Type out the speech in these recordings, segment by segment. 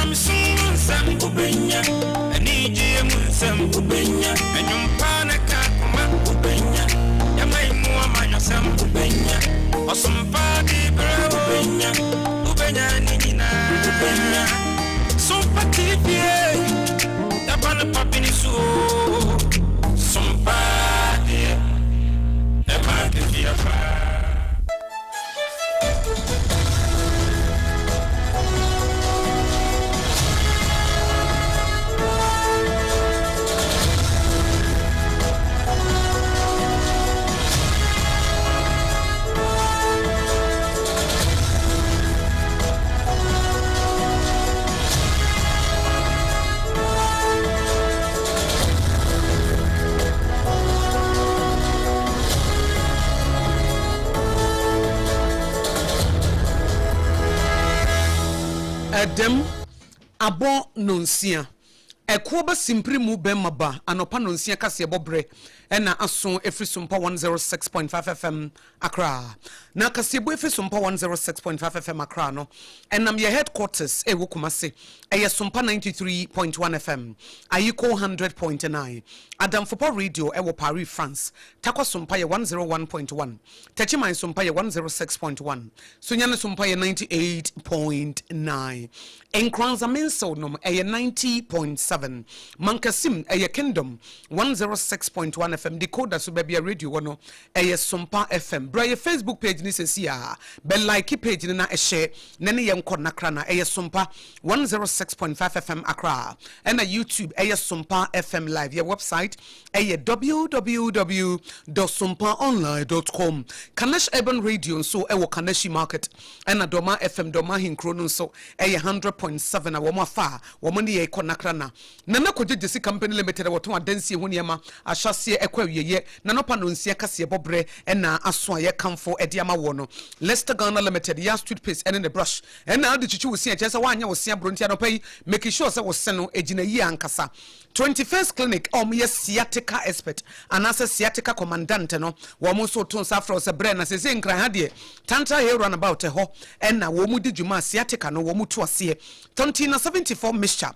I'm soon some ubenya, and EGM some ubenya, and you panaka ubenya, Yamai Muamaya some ubenya, or some party ubenya, ubenya nina ubenya, so patifie, Yapana papini so, some party, the market. Dem abo nonsia eko ba simpri mu bemaba anopa nonsia kase bobre ena aso efri SOMPA 106.5 FM Accra na kase bo efri SOMPA 106.5 FM Accra no enam ye headquarters e wokumase eye SOMPA 93.1 FM ayiko 100.9 Adam Fopo Radio e wo Paris France takwa SOMPA ye 101.1 tachiman SOMPA ye 106.1 sunyane SOMPA ye 98.9 enkranza menso nom eye 90.7 mankasim eye Kingdom 106.1 FM decoder so baby radio wono eye SOMPA FM bra ye Facebook page ni sesia be like page ni na share na ne yenko nakra na eye SOMPA 106.5 FM Accra and YouTube eye SOMPA FM live your website eye www.sompaonline.com Kanesh Urban Radio so ewo Kaneshi Market and Doma FM Doma Hinkrono so eye 100.7 a woma fa womani ye konakra na na koje desi company limited woto adansi huniama ahwase ekwawiye na no panonsia kase bobre na aso ye kamfo ediama wono Leicester Ghana Limited ya street pace and the brush and na ade chichi wosia chesa wanya wosia bronti anopai make sure say woseno ejina yi ankasa 21st clinic ye sciatica expert anasa sciatica commandant no wo so ton safro se bre na se nkran ha de tantra here run about ho and na wo mu di djuma sciatica no wo mu to ase 74 mixture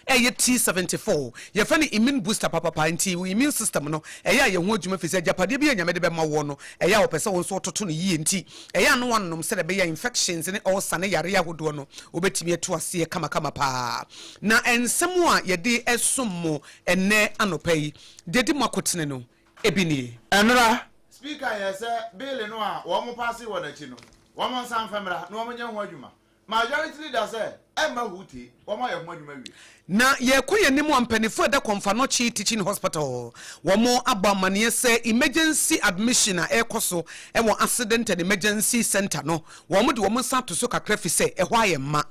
T74 ye fani immune booster papa nti immune system no eya ye ho adwuma fisa japade bi anyame de be ma wo no eya wo pese wo so toto no yie nti eya no wannom se de be ya infections ne ulcer ne yare ahodo no obetimi eto ase kama pa na ensemu a ye de esommo enne anopai dedi makotene no ebini enra speaker ye se bill no a wo mo pass wo na chi no wo mo san famra no wo nya ho adwuma majority leader say emma huti wo mo ye ho adwuma wi na ye koye nimu ampanifo da Komfano Chi Teaching Hospital womo abamane se emergency admission a ekoso e wo accident and emergency center no womo de womo sa to so kakra fi se e ho ayema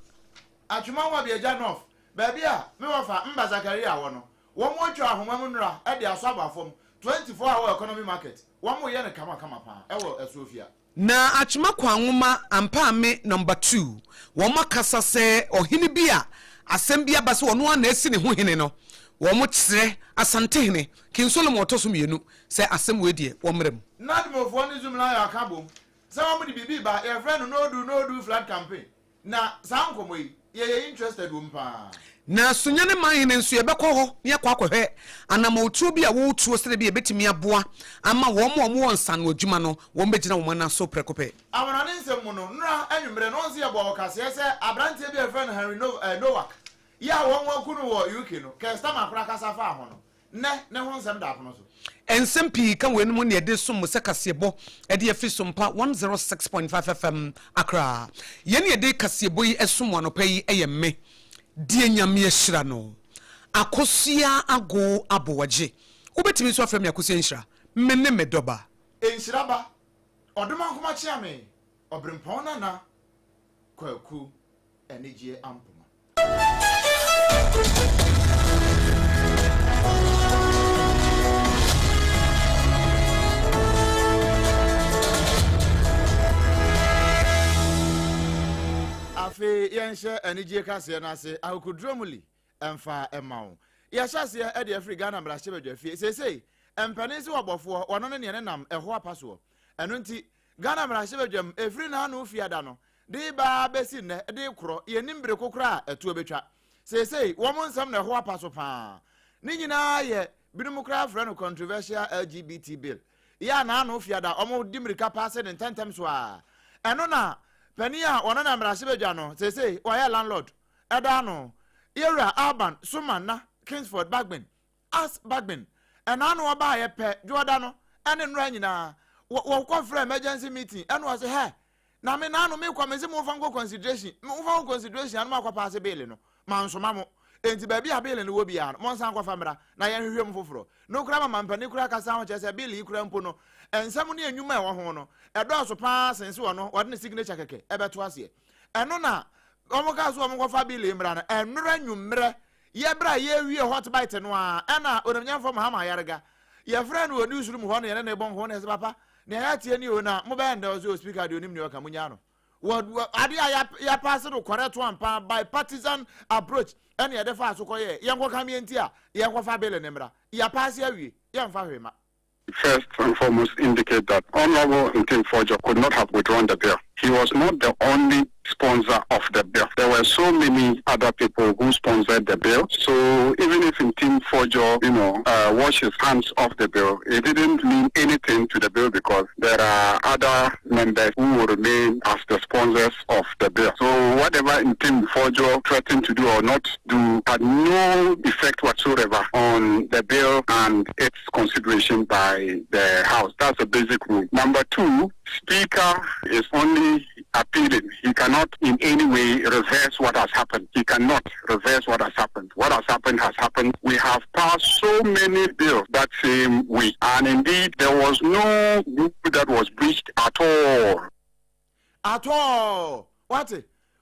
atwuma wa bia janof baby a me wo fa mba Zakaria wo no womo atwa ahoma mu nura e de aso abafom 24 hour economy market womo ye ne kama pa e wo Esofia na atwuma kwanwoma ampame number 2 womo kasa se ohini bia asembia base wono na esi ne ho hene no wo mo kyere asante hene kin Solomon otoso mienu se asem wedie wo mrem nadmofo ne zum na ya kabom se wo mo di bibi ba your friend no do flat campaign na sankomo yi ye interested wo mpa na sunyane man ne nso ye bekọ ho ne yakwa anamotu bi a wo tuo sere bi ebetimi aboa ama wo mo nsan odwuma no wo mbegina wo na so prekope awona ne nsem mu no nra anwumre no nse ye bo kase se abrante bi e friend Henry Nowak ya wo kunu wo UK no customer kura kasa fa ho no ne ho nsem da apono so ensem pi kan we no ne de som se kasebo e de afi SOMPA 106.5 FM Accra ye ne de kasebo yi esom anopa yi eyemme die nyame ehira no akosua ago aboagye ubetimi so afrem yakosua nhira menne medoba enhira ba odoma nkoma chia me obrempong-NANA kwaku enegye ampoma afi yenshe enegye kase na ase akudromuli emfa emawo ya hyase e de afri Ghana mrahye badwafie sesei empanisi wabofo wono ne nam eho apaso eno nti Ghana mrahye badwam efri na anu fiada no de ba besi ne de kro ye nimbre kokra etu obetwa sei wo nsam na ho apaso pa ni nyina ye binom kra fra no controversial LGBT bill ya na no fiada omo dimirika passe ne tentem so a eno na pani a wona na mrase bedwa no sei o ya landlord eda no era urban sumanna Kingsford Bagben as Bagben ena no oba ye pe joda no ene nra nyina wo confront emergency meeting eno was he na me na no me kwa mezi mo fango consideration anu makwa passe bill no mansoma mo enti ba bia bill no wo bia no monsan kwa famra na ye hwehwem foforo no kura ma mampani kura kasa ho chese bill ikura mpo no ensam ne anwuma e wo ho no edo so pa sense wo no wode ne signature keke ebeto ase eno na omo ka so omo kwa fa bill imra na enura nwumre ye bra ye wie hot bite no a ena onamnyamfo mahama yarega ye fra no oni usuru mu ho no ye ne bon ho ne se papa ne ya tie ni o na mo ba nda o speaker de onim ne o ka munya no ade ya pass the correct one by partisan approach and ya defa asoko ye yenko kamienti a yenko fa bele nemra ya pass ya wi yemfa hwema. First and foremost indicate that Honorable Ntim Forjo could not have withdrawn the bill. He was not the only sponsor of the bill. There were so many other people who sponsored the bill. So even if Ntim Forjo, washed his hands off the bill, it didn't mean anything to the bill because there are other members who will remain as the sponsors of the bill. So whatever Ntim Forjo threatened to do or not do had no effect whatsoever on the bill and its consideration by the House. That's a basic rule. Number two, Speaker is only appealing. He cannot in any way reverse what has happened. He cannot reverse what has happened. What has happened has happened. We have passed so many bills that same week. And indeed, there was no rule that was breached at all. At all. What?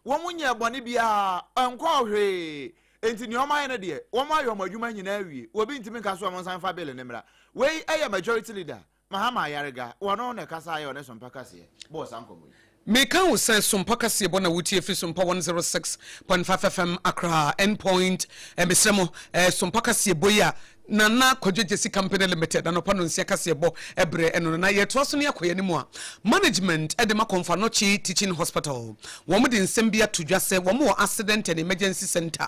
Womunya boni bia enko hwe enti ni oma ene de woma yo madwuma nyina awie obi ntimi kaso amonsan fa bill nemra we eye majority leader Mahama Yarega wono ne kasa ayo ne sompa kase boss ankomo Meka wo say sompa kase bo na wutie fi sompa 106.5 FM Accra endpoint mesemo sompa kase bo ya Nana Kwakwu Company Limited and upon Nsia Kasiebo Ebre and na ye to so ne akoye nimu a management e de makomfa no chi teaching hospital wo mo de nsembia to dwase wo mo accident and emergency center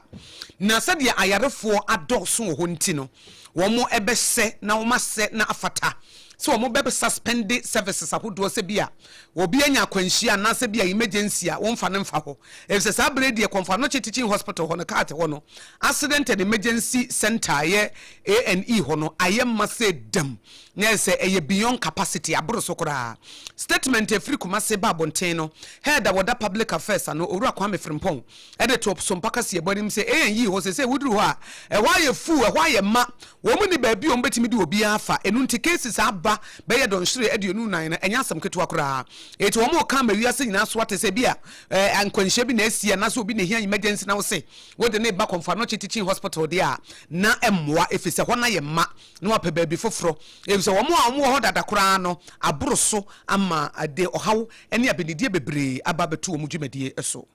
na sade ayarefo adoso ho nti no wo mo ebese na wo mase na afata so wo mo be suspend services ahodo se bia wo bia nya kwanhia na se bia emergency a wo mfa ne mfa ho e se sa bre de komfa no chi teaching hospital ho no ka ate ho no accident and emergency center ye A&E hono ayemma se dem na se eye beyond capacity abro sokora statement efri kuma se babonten no head of the public affairs no owura Kwame Frimpong e de top sompa kase ebonim se A&E ho se wuduru ho a e wa ye fu e wa ye ma wo mu ni ba bi o mbetimi de obi afa enu nti cases aba be ye don hire e de enu nan na enya asam ketu akora eti wo mo ka ma wiase nyina so ate se bia ankwanhye bi na asia na so obi na hia emergency na wo se wo de ne ba konfa no teaching hospital de a na emmoa efise ho na ye ma na wa pe ba bi foforo efise wo mo ho dada kora no aburo so ama ade ohaw ene abenidie bebre aba betu wo mu dwumadie eso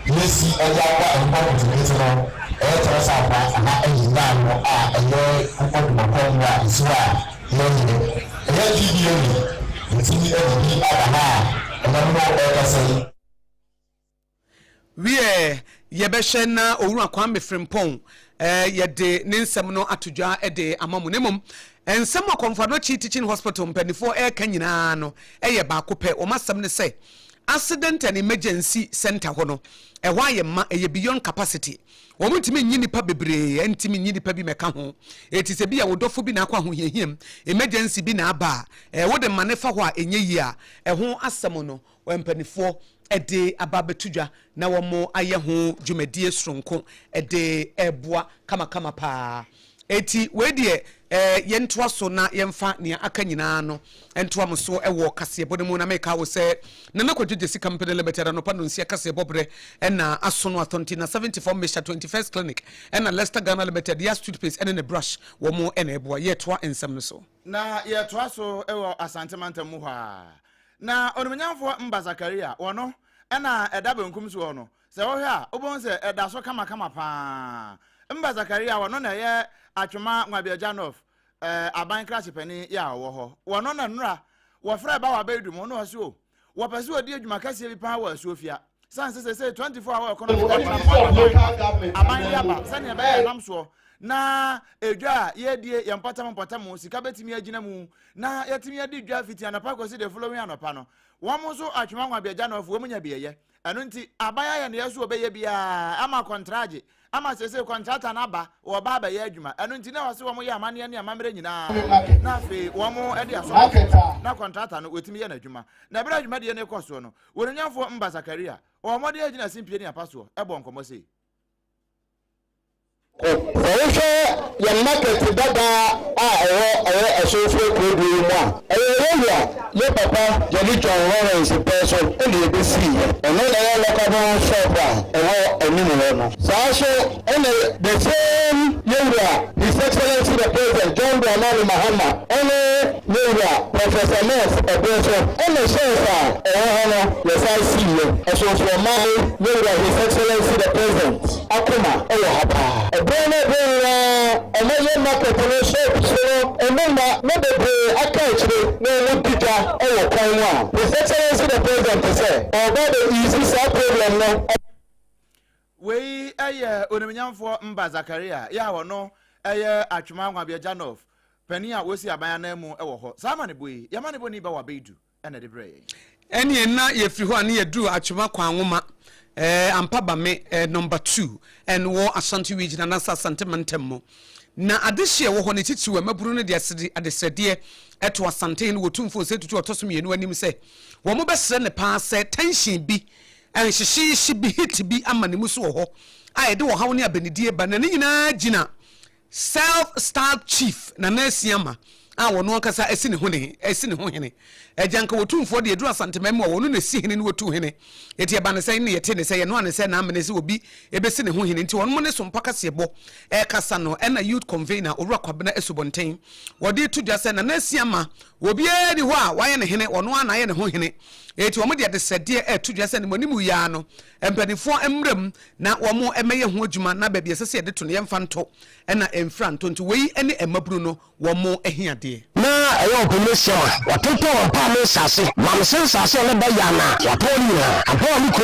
Yesi eja kwa employment meeting no trasa kwa na ejina no employment wa iswa yeye video ni ntini edi abana no say wie yebehye na owura Kwame Frimpong yede ne nsem no atodwa de amamunemum ensem akomfa no chi teaching hospital mpanifo ka nyina no eye ba ko pe o masem ne say accident and emergency center hono ehwa ye ma eye beyond capacity wo mutimi nyini pa bebre entimi nyini pa bi meka ho etise bi ya wodofo bi na akwa ho hiahiem emergency bi na aba wo de manefa ho a enye yi a eho asem no wempanifo ede ababetudwa na wo mo aye ho dwumadie sronko ede eboa kama pa eti we de yentoa so na yemfa ne aka nyina no entoa mo so ewo kase bode mu na meka wo se Nana Kwakwu Company Limited no pano nsia kase bobre na asono atonti na 74 Measure 21st Clinic na Leicester Ghana Limited ya toothpaste ene ne brush wo mo ene eboa yetoa ensem no so na yetoa so ewo Asante Manta mu ha na onumenyamfo Mba Zakaria wono na eda benkum so wono se wo hwe a obon se eda so kama pa Mba Zakaria wono na ye atwema Ngwabia Janof aban crash pani ya wo ho wono na nura wo fra ba wa bedu mo no so wo pese odi adwuma kase bi pa wa Sofia sanse say 24 hour economic aban ya ba sane ba ya nam so na edwa ye die ye mpata mo sika betimi agina mu na yetimi adi dwa fiti anapa ko si the following anapa no wo mo so atwema nwa bia na ofo munya bia ye eno nti abaya ya na yeso obeye bia ama contract ama sese contract na ba wo ba ba ye adwuma eno nti na wase wo mo ye amane ne amamre nyina na fe wo mo e de aso na contract no wetimi ye na adwuma na bra adwuma de ne koso no wonnyamfo mba Zakaria wo mo de agina simpie ne apaso e bon komo sei your market dada a social program. Your papa, Johnny John Lawrence, a person, and you can see, and then I look shop and minimum. So, and the same Yura, His Excellency the President John Dramani Mahama, and Yura, Professor Ness, a person, and the Sheriff, yes, I see you. As was for my Yura, His Excellency the President, AMPOMAH, Hapa. Another market for the shop, so and then I catch no picture or Kaiwan. His Excellency the President say, although the easy problem no. We onimnyamfo mba Zakaria ya wono atwuma nwa bia Janov pani a wosi abanya mu ewo ho samane boyi yamane boni ba wa bedu ena de bre eni na ye firi ho ane ye duru atwuma kwa nwoma ampabame number 2 and wo Ashanti region na Asante Mantemmo na adehye wo ho ne titiwe maburu no de adesrede eto Asante no wotumfo se tutu otosom yenu anim se wo mo besre ne pa se tension bi enhyehye bi hit bi amane muso wo ho ayede wo hawo ne abenidie ba na nyina gina self start chief na nasiama wono kasa esine ho hene ejanka wotumfo de edu Asante Mantemmo wono na si hene no wotu hene eti eba ne sai ne yete ne sai ye no ane sai na amene se obi ebesine ho hene nti wono mo ne sompa kase ebo kasa no na youth convener owura kwabena esubonten wode tu dwa sai na nasiama obi edi ho a waye ne hene wono ana ye ne ho hene eti womo de adesede tu dwa sai ne monimu ya no empanifo emrem na womo emeye ho adwuma na baabi esese de to ne yemfa nto na emfra nto nti wei ene emaburu no womo ehiade na ayo commission watoto pa me sase mamsen sase le ba ya na watoni na apo ni ko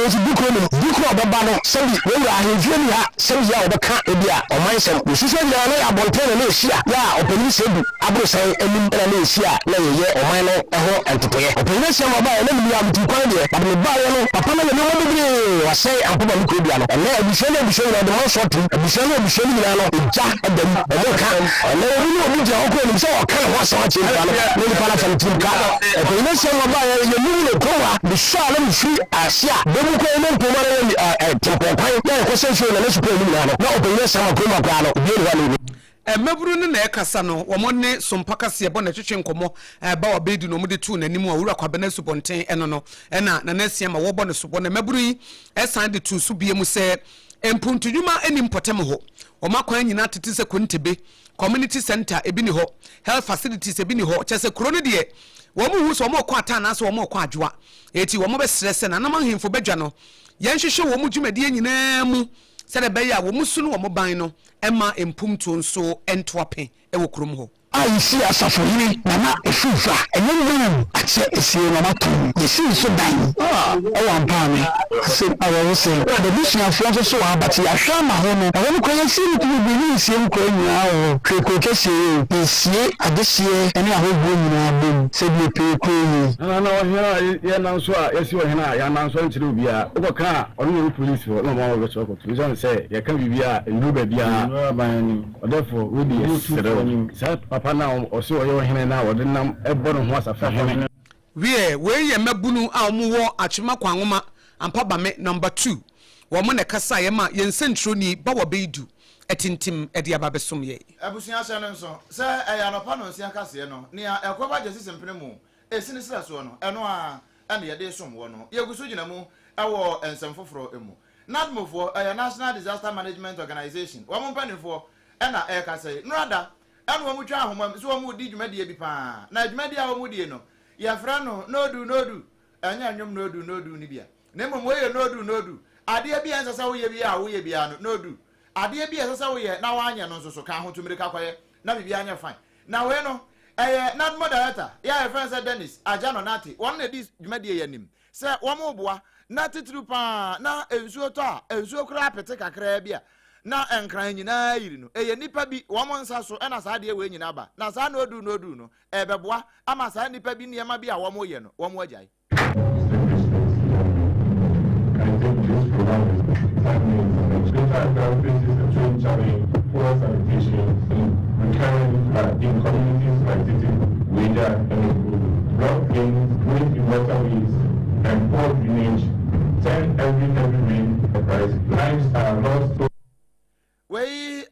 diko obaba no sewi we ra ahedwe ni ha sewi ya obeka ebia omansem osise ya na ya bontene na ehia ya openi sedu abro sai enim na ehia na ye oman no eho entotoye openi se mo ba na mi ya mutu kwan de ba me ba ye no papa na ye no bibiri wa sai ampoma ni ko bia no na ebishe na de mo short ebishe ni na no eja adam omo kan na ori no mi je okwo ni se o kan ho so chi na no ni pala fan tim ka openi se mo ba ye mu no ko wa bi sha na mi fi asia de mu ko no mpoma na tempo kwan na ko se fi na su ko ni na no na openi se mo ko ma kwa no bi ni wa ni maburu ne na ekasa no wo ne sompaka se ebo na twetwe nkomo ba wa bedu no mo de tu nanim a wura kwabena subonten eno no na nasia ma wo bo ne subo na maburu yi esan de tu su biemu se empuntudwuma eni mpotem ho wo makwan nyina tete se kontebe community center ebi ni ho health facilities ebi ni ho chese kuro no de wo mo hu so mo kwa ata na so wo mo kwa adwoa eti wo mo be stress na na manhemfo bedwa no yenhwehwe wo mo dwumadie nyina mu sede be ya wo musu no wo ban no ema empumto nso entwape e wo krom ho I see a suffering, Mama, a fufa, and then I see Mama, you see so dying. I'm Pammy. I will say, the mission of Flash so but I shall my home. I want to see it will be same coin now. Cricket, this year, at this year, and I hope women said me pay. No, here, now, so yes, you are here. I am answering to be a car only police for no more. We don't say, you can be a new therefore, will be Papa now also your hene na wo denam ebono ho asafa hene we ye mabunu a omo wo achima kwanwoma ampaba me number 2 wo mo ne kasa ye ma ye nsentro ni ba wo beidu etintim ede aba besom ye abusuya hye no nso se eya no pa no nsia kase no ne ekoba je sisempene mu esini sira so no eno a ene ye de som wo no ye gusu gina mu ewo ensem foforo emu nadmofo eya National Disaster Management Organization wo mo mpanifo ena kase no ada anu wo mutwa ahoma so wo mu di dwumadie bi pa na dwumadie a wo mu die no ya fra no nodu anya anwom nodu ni bia na mmom ye nodu ade bia ensasa wo ye bia wo ye bia no nodu ade bia ensasa wo ye na wanya no nso so ka ho tumire ka kwaye na bibia anya fine na we no not moderator ya friend said Dennis Ajano Nati one of these jumadi yanim say wo boa na titru pa na ensuo to a ensuo kura pete kakra bia na enkran nyina yiri no nipa bi wo nsa so na saa de we nyina ba na saa no odu no beboa ama saa nipa bi niema bi a wo ye no wo agyae in communities like Titi, Weja, and block drains, great in waterways, and poor drainage, 10 every rain, price. Lives are lost to. We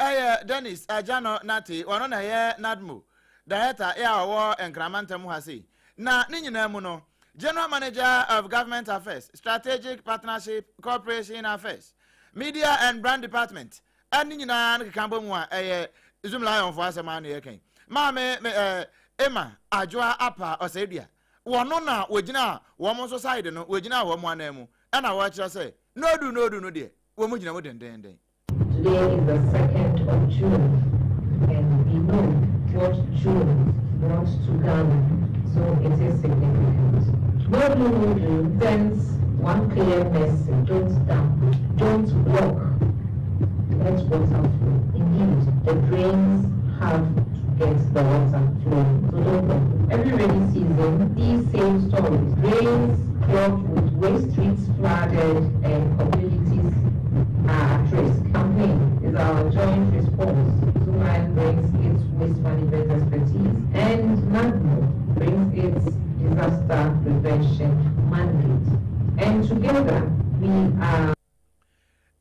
Dennis Ajano Nati, one on here Nadmu, Director War and Gramanta Muhasi. Na Nina Muno, General Manager of Government Affairs, Strategic Partnership, Corporation Affairs, Media and Brand Department, and Nina Kambomwa, Zoom Lion for us a man here came. Mame Emma Ajwa Apa Osedia. Wanona Wejina, Woman Society, no Wejina, one name, and I watch her say, no, dear. Womujina wouldn't end. Today is the 2nd of June, and we know what June brought to Ghana, so it is significant. No sends one clear message: don't dump, don't block, let water flow. Indeed, the drains have to get the water flowing. So don't block. Every rainy season, these same stories: drains clogged with waste, streets flooded, and communities are at risk. Campaign is our joint response. Zuman brings its waste management expertise, and NADMO brings its disaster prevention mandate. And together, we are.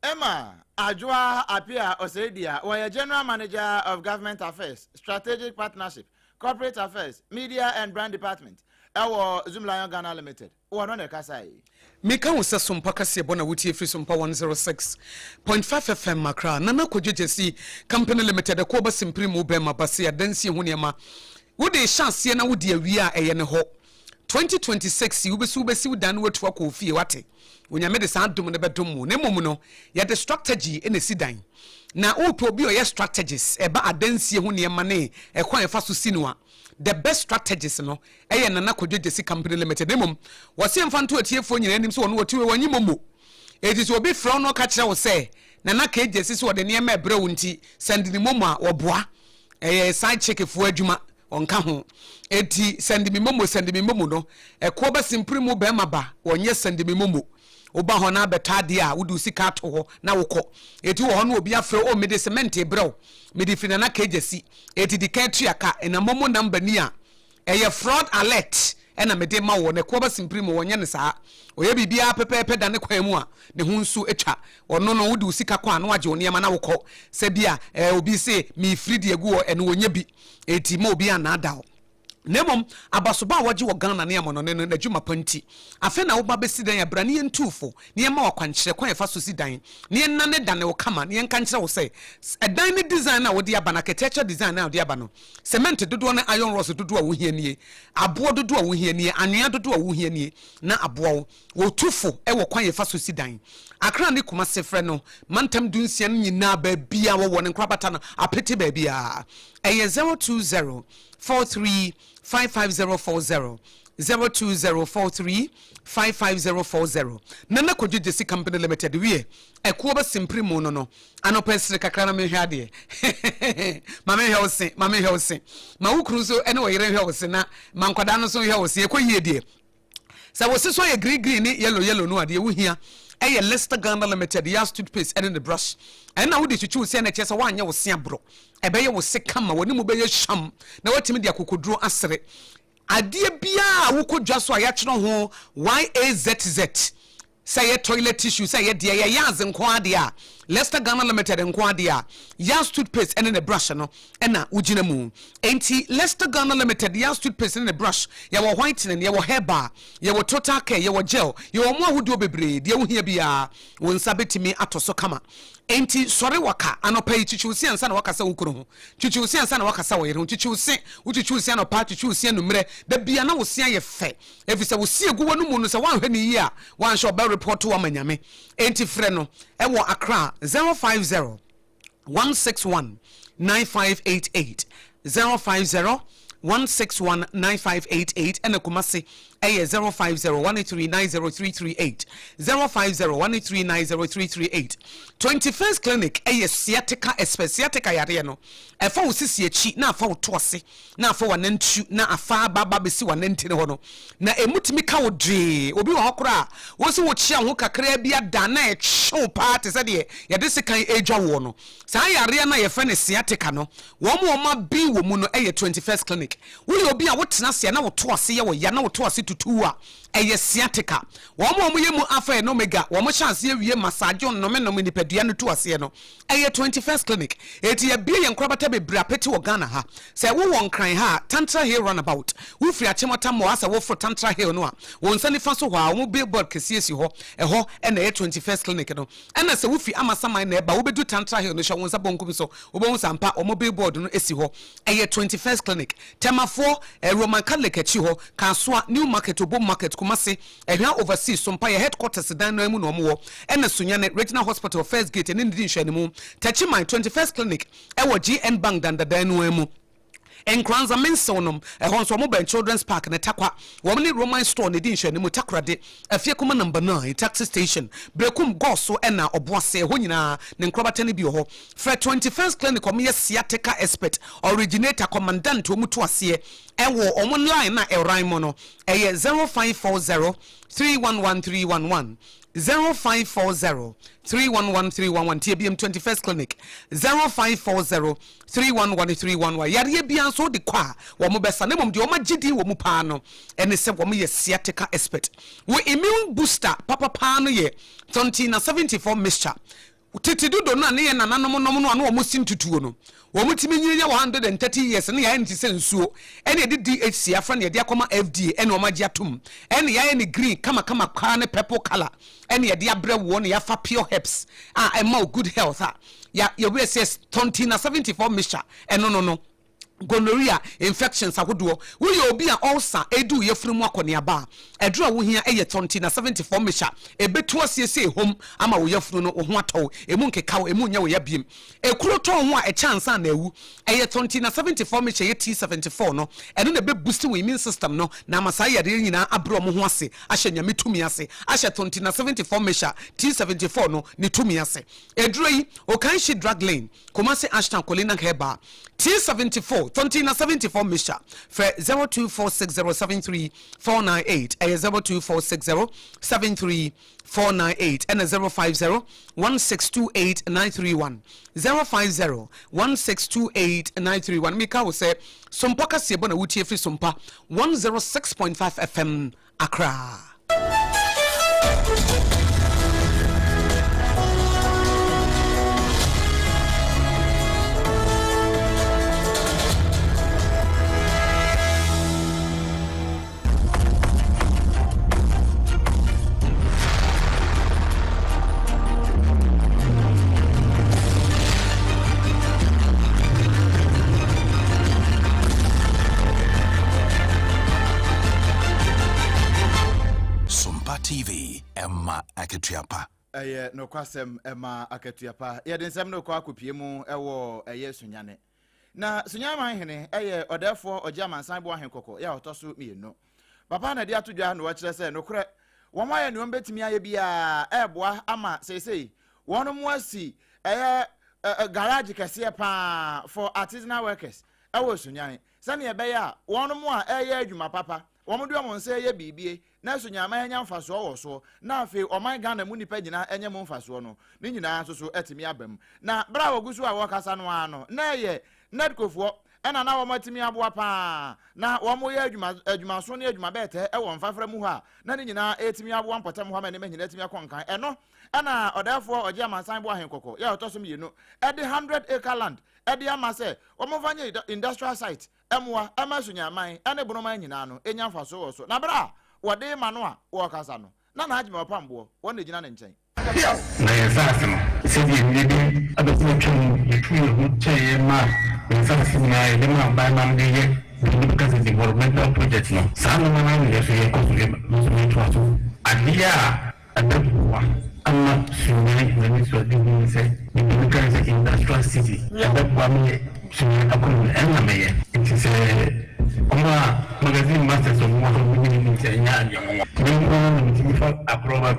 Emma Ajwa Apia Osedia, where General Manager of Government Affairs, Strategic Partnership, Corporate Affairs, Media and Brand Department. Our Zoom Lion Ghana Limited. One on the Kasai. Mika was a SOMPA Bona Wuti free SOMPA 106.5 FM Makra. Nana Kojesi Company Limited, a Koba Simprimo Bema Basia, Densi Huniama. Would they chance Siena would dear we are a ho 2026 you be so done with Wako Fiwate. When you made the sound to the bedroom, Nemomuno, yet the strategy in the Sidine. Now, all probably your strategies about a densi Huniamane, a quiet fasu sinua. The best strategies no nana Kojesi Company Limited nemom was same fan to a tier for you so on what you when you momo. It is will be from no catcher will say nana cages is what the near me brownty sending the moma or bois a side check if word juma on kaho eti send me momo no a quaba simprimo bemaba or yes send me momo oba hona betadia wudu sika to na woko eti wo hono obi afre o mede cement bro mede finana kejesi eti di katuaka na momo number ni a eye fraud alert ena mede ma wo ne koba simprimo wonye ne saa oye bibia pepepe da ne kwan mu a ne ho nsu etwa ono no wudu sika kwa na waje onema na woko se bia obi se mi fridi egu o ene wonye bi eti ma obi ana ada Nemom abasoba waji wa Ghana ne amono ne na dwuma panti afa na wo ba besi dan abrane ye ntufo ne ma wakwankyere kwan fa so si dan ne na ne dan wo kama ne nka nkyere wo se edan ne design na wo de aba na architecture design na wo de aba no cement dodo na iron rods dodo a wo hia nie abo dodo a wo hia nie anwea dodo a wo hia nie na abo wo tufo e wo kwan fa so si dan akra ne kuma sefre no mantam dunsia nyina ba bia wo ne nkrabata na apete ba bia eye 020 435540 020435540 Nana Kojesi Company Limited we e kuoba simprimo no anopesre kakra na mehwa de mama hwose ma wukruzo ene wo yere hwose na mankwada no so hwose e koyie de sa wo siso ye green ni yellow no ade wo hia eye Leicester Ghana Limited ya toothpaste and the brush and na wo de chuchu se na chese wanye wo se abro ebe ye wo se kama woni mu be ye sham na watimi de akokoduro asere ade bia wo kodwa so ya kyero ho YAZZ say toilet tissue say de ya yaz nko ade a Leicester Ghana Limited nko ade a ya toothpaste and the brush no na ugina mu enti Leicester Ghana Limited ya toothpaste and the brush ya wo whitening ya wo hair bar ya wo total care ya wo gel ya wo mo ahodo bebre de wo hia bia wo nsa betimi atoso kama enti sori waka anopai chichusi ansa na waka sa wukuru ho chichusi ansa na waka sa wayere ho chichusi uchichusi anopa chichusi anumre da bia na wo sia ye fe efisa wo sie gu wonu mu no se wan hwani yi a wan sho ba report wo manyame enti frɛ no e wo Accra 050 161 9588 050-161-9588 and Kumasi 050-183-90338 050-183-90338 21st Clinic sciatica sciatica yare no efa osisi echi na afa otoase na afa wanantu na afa baba besi wananti ne ho no na emutimi ka wodwe obi wo hokora wo se wo chia ho kakra bia da na echo party se de ye de sekan edwa wo no sa yare na ye fa ne sciatica no wo ma bi wo mu no 21st Clinic wo ye obi a wo tena se na wo toase ye wo ya na wo toase tutu a sciatica wo ye mu afa no mega wo mo chance ye wie massage on no me no nipadua no toase no 21st Clinic eti ye bia ye nkrabata bebra peti wo Ghana ha se wo won kran ha Tantra Hill runabout wo firi achemata mo asa wo fro Tantra Hill no a wo nsani fa so ho a wo billboard kesiesi ho eho na 21st Clinic no na se wo fi amasaman na eba wo bedu Tantra Hill no hwa won sa bonkum so wo bon sampa o mo billboard no esi ho 21st Clinic temafo Roman Catholic echi ho Kasoa New Market Obo Market Kumasi ehwa overseas SOMPA ye headquarters dan no emu no mo wo na Sunyane Regional Hospital First Gate ni ndi nhwani mu Tachiman 21st Clinic ewo GN Bank dan no emu Enkranza mensonum ehonso mobile children's park na takwa womni Roman store ne di nhwani mu takrade afie kuma number 9 taxi station brekum goso na oboase ho nyina ne nkrobata ne bi ho fra 21st Clinic omo sciatica expert originator commandant omuto ase ewo omo line na eraimo no 0540 311311 0540-311-311 TBM 21st Clinic 0540-311-311 yare bia so de kwa wo mo besa ne mom de o magidi wo mu pa no ene se wo mo ye sciatica expert wo immune booster papa pa no ye 74 mixture titi do na ne ye nananom nom no wo mo sintutuo no wo mutimi nyinya 130 years ne ya enti sensuo ene de DHC afra ne de akoma FDA ene o magye atom ene ya ene green kama kwa ne purple color ene de abre wo ne ya fa pure herbs ema good health ya we says 74 mixture no gonorrhea infections ahodo wo ye obi a ulcer edu ye funu mu akone aba edro wo hia eye 74 mixture ebetu asiese hom ama wo ye funu no wo ho ataw emu nkeka emu nya wo ya biem ekuro to ho a chance na ewu eye 74 mixture ye T74 no eno na be boost wo immune system no na masai ya de nyina abro mo ho ase ahye nyame tumi ase ahye 74 mixture T74 no ne tumi ase edro yi o kan shi drug lane komase ashton kolina heba T74 74 mixture for 0246073498 0246073498 and 050-1628-931 050-1628-931 Mika will say SOMPA Kasiebo na wutie free SOMPA 106.5 FM Accra. TV Emma Akatuapa no kwasem Emma Akatuapa ye den sem no kwa akopie mu ewo Sunyane na Sunyane man hene odefo ojamansan bo ahen kokko ya otoso mienu papa na de atodwa na wo kire se no kure wo ma ye ne on betimi aye bia eboa ama seisei wono mu asi garage kese pa for artisanal workers Sunyane sane ye be ya wono mu a adwuma papa womo do mo nse ye bibie na Sunyama enya mfaso wo so na afi oman Ghana mu nipa nyina enye mo mfaso no ni nyina so etimi abam na bra wogusu a wo kasa no ano na ye nedkofo ena na wo matimi aboa pa na wo mo ye adwuma so ne adwuma bete wo mfafra mu ha na ni nyina etimi aboa mpotam ho ma ne nyina etimi akonkan eno ena odafo oje amansan bo ahen kokko ya otoso mienu e de 100 acre land e de amase wo mo fanye industrial site emwa ama Sunyama ene bonoman nyina no enya mfaso wo so na bra wode manoa wo kasa no na hajime opambo wona gina ne nchen na yesase no se di ndi adofu twem yetu yehu cheye ma yesase na ye ma ba ma ndiye because it's developmental project no sana na na ye so ye ko so ye no so adia adabuwa I'm not sure the next one didn't say because it's industrial city. That one it is a magazine masters of one minutes and approval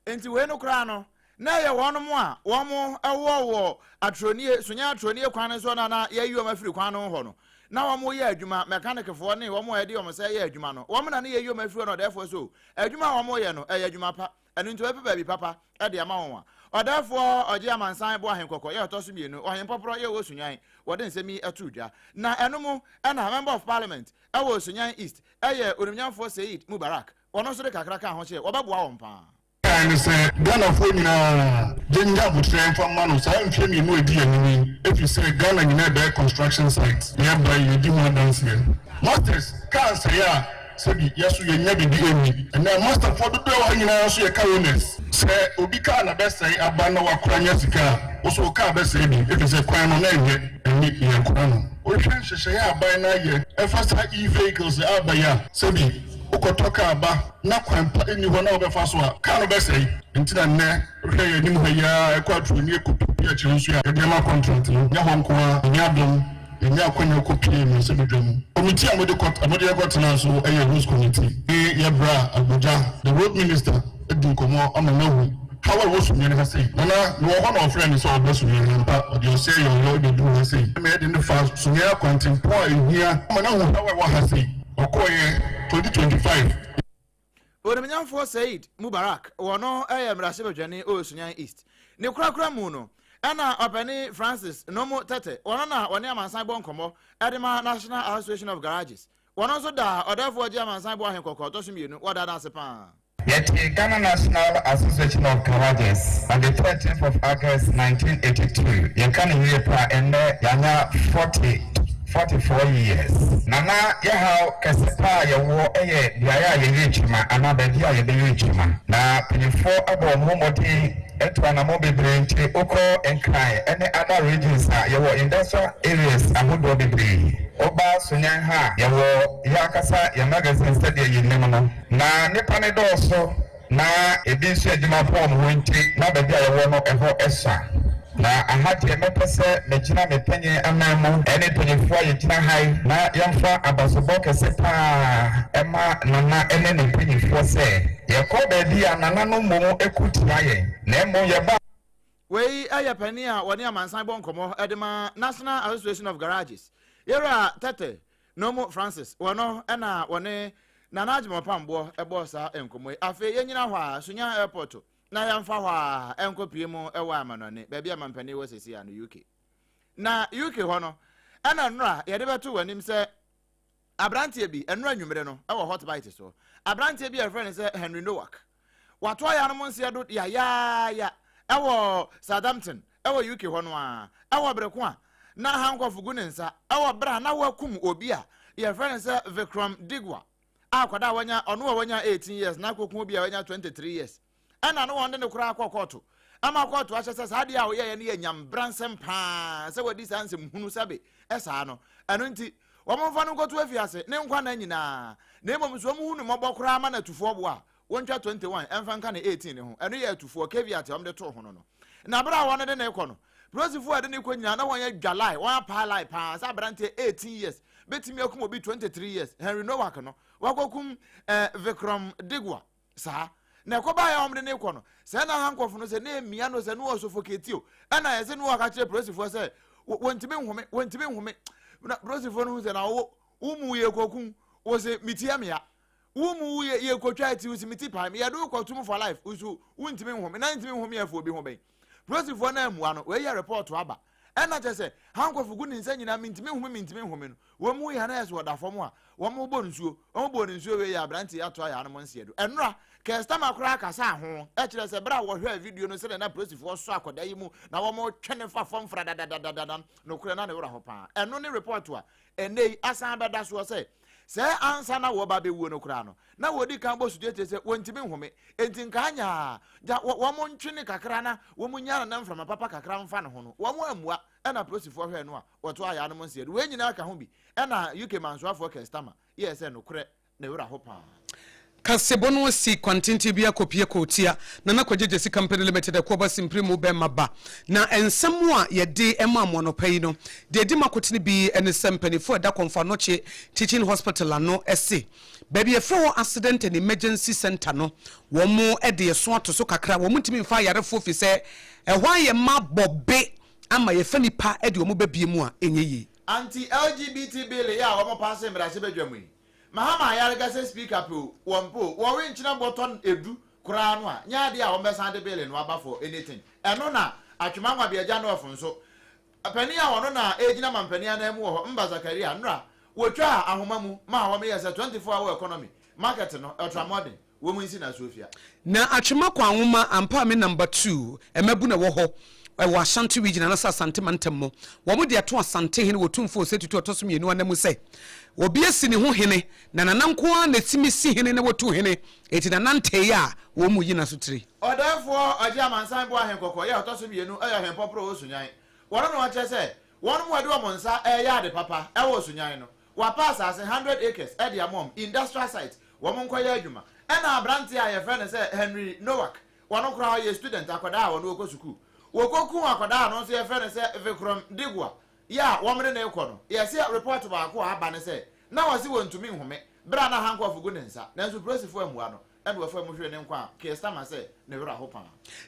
enti we no kra no na ye wono mo a wo mo ewo atronie sunya atronie kwan so na ye yi o mafiri kwan no ho no na wo mo ye adwuma mechanic fo ne wo mo ye de o mo say ye adwuma no wo mo na ye yi o mafiri no therefore so adwuma wo mo ye no ye adwuma pa enu nto epe ba bi papa e de ama won a therefore oje amansan bo ahenkoko ye to so mienu ohen poporo ye wo sunyan wo de nsemi atudwa na enu mo na member of parliament e wo sunyan east e ye onumnyamfo Said Mubarak wono so de kakra ka ho che wo beboa won pa and say Ghana for na Jenja Butre from Manu so am femi no edi anini if you say Ghana in a construction site nearby you do more dance here masters can say ya sabi yasu ye nya bi emi and na master for do wa nyina so ye karones say obi ka na be say aba na wakora nya sika wo so ka be say bi if you say kwan no na ye eni ye kwan no o hwe hye ya aba na ye e fast e-vehicles aba ya sabi ukotoka aba na kwampa eni ho na obefa so a ka no be say ntina nne hwe ye nim ho ya ekwatru ni ekopi a chirusu ya de ma contract no nya ho nko a nya dom nya kwanya kopie mi se bedwam committee amode got na so e rules committee e bra Abuja the road minister edin komo amanahu how I was from say na no one of friend so obesu ni mpa you say your lord dey do say me dey no fast so near contemporary here amanahu how I was say okoye 2025 onumnyamfo Said Mubarak wono mrase bedwane o sunyan east ne kurakura mu no ana openi Francis nomo tete wono na woni amansan bo nkomo edema National Association of Garages wono so da odafo oje amansan bo ahenkoko to so mienu woda da sepa yet Ghana National Association of Garages on the 13th of August 1982 you can hear pa ende yana 44 years. Nana yaha kasepa yawo eye biaya yechima anaba dia yechima na pinifo abo momodi etwa na mobebre nti oko enkai any other regions yawo industrial areas ahodo bebre oba sunyan ha yawo yakasa ya magazine study yinemo no na nipa ne doso na ebi nso adwuma pon ho nti na ba bia yawo no eho esa na ahati mepese mechina mepenye amamo ene penifo yechina hai na yamfa abasobo kesepa ema nana ene ne penifo se yakoba dia nana no momo ekutiaye na emo yeba wei ayapani a woni amansan bo nkomo edema National Association of Garages yera tete nomo Francis wono ena woni nana ajimo pambo ebo sa enkomo afi yenyina hwa sunya airport na yamfa hwa enkopie mu ewa amanone baabi amampani wo sesi ya no UK na UK ho no ena nra yede beto wanim se abrantie bi enra nwumere no ewo hot bite so abrantie bi a friend se Henry Nowak wato ya no monse do ya ewo Southampton ewo UK ho no a ewo breko a na hankofu gunensa ewo bra na wakum obi a ya friend se Vikram Digwa akwada wanya ono wanya 18 years na kokum obi a wanya 23 years ana no wonde ne kura akokoto ama koto ahyese sade a wo ye ne nyam bransem pa se wadi sansem hunu sabe esa no eno nti wo momfa no koto afiase ne nkwa na nyina na emom so mu hunu mobokura ama na tufo bo a wontwa 21 emfa nka na 18 ne ho eno ye tufo caveat am de to ho no na bra won de ne ko no prosifo ade ne ko nyina na won ye dwalai won pa lai pa sa brante 18 years betimi akum obi 23 years Henry Nowak no wakokum Vikram Digwa sa na koba ya omde ne kono se na hankofo no se na emia no se no osofoketio ana ye se no aka kire prosifo se wontime nhome na prosifo no se na wo umu ye kokun wo se mitia mia umu ye kotwa ati wo se miti pa me ye do kotum for life usu wontime nhome na ntime nhome afo obi ho ben prosifo na amua no we ye report aba ena che se hankofo gu ni nsa nyina mintime nhome no wo mu ya na yeso da fom a wo mu bo nsuo we ya branti ato ya no monse do enra kestama kura kasa ho e kire se bra wo hwe video no se na prosifo so akoda yi mu na wo mo twene fa fom fra no kure na ne wora ho pa eno ne report a enei asan beda so se se ansa na wo ba be wuo no kura no na wodi kan bo sudie se wontimi nhome enti nkanya ja wo mo ntwene kakra na wo mo nyana na mframa papa kakra mfa ne ho no wo mo amua na prosifo hwe no a woto aya no mo nse we nyina ka ho bi na UK mansoafo customer yes no kure na wura ho pa kasebono si kwantinti bia kopie kotia na nakwajeje si company limited akoba simpremu be maba na ensemu a yede emaamo no pai no de di makotene bi ene sempani fo da konfa no che teaching hospital ano ese baby efo accident and emergency center no wo mo ede so ato so kakra wo mutimi mfa yarefo fi se ehwa ye mabobbe ama ye fani pa ede wo mo babie mu a enyeyi anti LGBT bill ya wo mo pass mrase badwamu Mahama Yarga says speaker po wompo wo renchina button edu kura no a nya de a wo mesa de bill no aba for anything eno na atwema nwa bia no ofo nso apani a wono na ejina mampani na mu ho mba Zakaria nra wotwa ahoma mu ma wo me yesa 24 hour economy market no ultramodern wo mu nsi na Sofia na atwema kwa nwoma ampa me number 2 emebu na wo ho wa Ashanti region na Asante mantam wo mo de ato Asante hene wotumfo setutu otoso mienu anamu se obi asi ne ho hene na nananko na timisi hene na wotu hene eti na nante ya wo mu yina sotiri odafo aje amansan bo ahen kokko ya otoso mienu ayo ahen popro osunyan wono no ache se wono mo ade wo monsa ya de papa e wo osunyan no wa pass as 100 acres e de amom industrial site wo mo nkoya adwuma e na abrante a ye friend se Henry Nowak wono kra ye student akoda a wono okosuku wokoku akoda no so ye friend se Vikram Digwa ya womre na ekono ye se report ba ko aba ne se na wasi wontumi nhome bra na hanko afugu ne nsa nanso prosifo amua no ene wa fa mu hwe ne nkwa customer se ne wura ho pa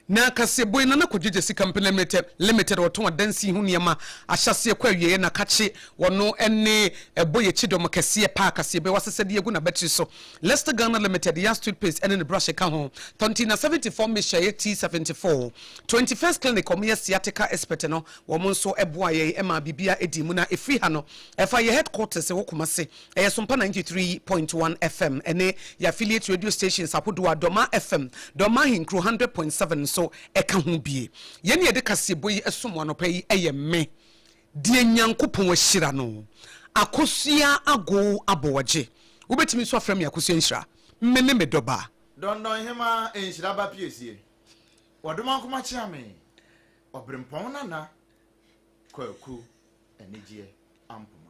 na kaseboy na nakwajeje si company limited woto adansi hu niema ahyase kwa wiye na kache wono ene eboye chidom kase pa kasebe wasesede yegu na battery so Leicester Ghana Limited ya street paste ene ne brush ka ho 2074 Mishaye T74 21st clinic omo sciatica expert no wo mo nso eboa ye ema bibia edimu na efi ha no efa ye headquarters wo kumase SOMPA 93.1 FM ene ya affiliate radio station sapodo Doma FM Doma Hinkro 100.7 so eka ho bie ye ne de kasebo yi esomo no pai eyeme die nyankopon ahira no akosua ago aboagye wobetimi so afrem yakosua nhira mene medoba don hema enhira ba piesie wodoma nkoma chiame obrempong nana kwaku enigye ampoma